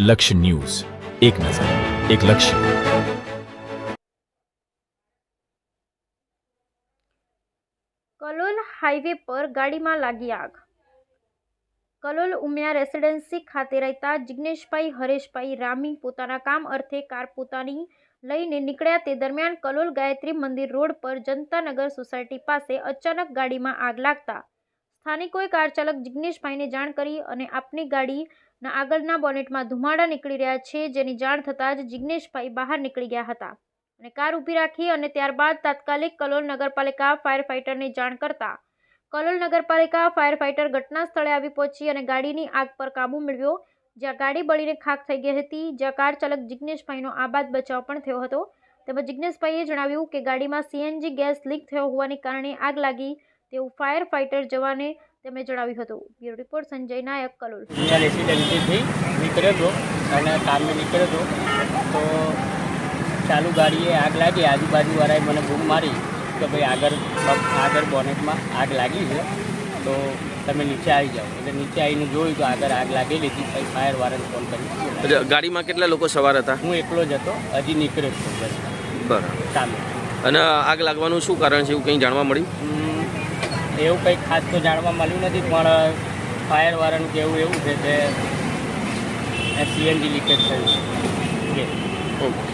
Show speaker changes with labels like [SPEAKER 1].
[SPEAKER 1] લક્ષ્ય ન્યૂઝ, એક નજર, એક લક્ષ્ય.
[SPEAKER 2] કલોલ હાઈવે પર ગાડીમાં લાગી આગ. કલોલ ઉમિયા રેસિડેન્સી ખાતે રહેતા જિગ્નેશભાઈ હરેશભાઈ રામી પોતાના કામ અર્થે કાર પોતાની લઈને નીકળ્યા તે દરમિયાન કલોલ ગાયત્રી મંદિર રોડ પર જનતાનગર સોસાયટી પાસે અચાનક ગાડીમાં આગ લાગતા સ્થાનિકોએ કાર ચાલક જિગ્નેશભાઈને જાણ કરી અને આપની ગાડીના આગળના બોનેટમાં ધુમાડા નીકળી રહ્યા છે, જેની જાણ થતાં જ જિગ્નેશભાઈ બહાર નીકળી ગયા હતા અને કાર ઊભી રાખી અને ત્યારબાદ તાત્કાલિક કલોલ નગરપાલિકા ફાયર ફાઇટરને જાણ કરતા કલોલ નગરપાલિકા ફાયર ફાઇટર ઘટના સ્થળે આવી પહોંચી અને ગાડીની આગ પર કાબૂ મેળવ્યો, જ્યાં ગાડી બળીને ખાખ થઈ ગઈ હતી, જ્યાં કાર ચાલક જિગ્નેશભાઈનો આબાદ બચાવ પણ થયો હતો. તેમજ જિગ્નેશભાઈએ જણાવ્યું કે ગાડીમાં સીએનજી ગેસ લીક થયો હોવાને કારણે આગ લાગી તેવું ફાયર ફાઇટર જવાને તેમણે જણાવ્યું હતું. બ્યુરો રિપોર્ટ સંજય નાયક, કલોલ.
[SPEAKER 3] રેસિડેન્સીથી નીકળ્યો હતો અને કામે નીકળ્યો હતો તો ચાલુ ગાડીએ આગ લાગી. આજુબાજુવાળાએ મને બૂમ મારી કે ભાઈ આગળ બોનેટમાં આગ લાગી છે, તો તમે નીચે આવી જાઓ. એટલે નીચે આવીને જોયું તો આગળ આગ લાગેલી હતી. પછી ફાયરવાળાને ફોન કરી.
[SPEAKER 4] ગાડીમાં કેટલા લોકો સવાર હતા?
[SPEAKER 3] હું એકલો જ હતો, હજી નીકળ્યો છું બસ.
[SPEAKER 4] બરાબર.
[SPEAKER 3] ચાલુ.
[SPEAKER 4] અને આગ લાગવાનું શું કારણ છે, એવું કંઈ જાણવા મળ્યું?
[SPEAKER 3] એવું કંઈ ખાસ તો જાણવા મળ્યું નથી, પણ ફાયરવાળાનું કહેવું એવું છે કે સીએનજી લીકેજ થયું છે.
[SPEAKER 4] ઓકે.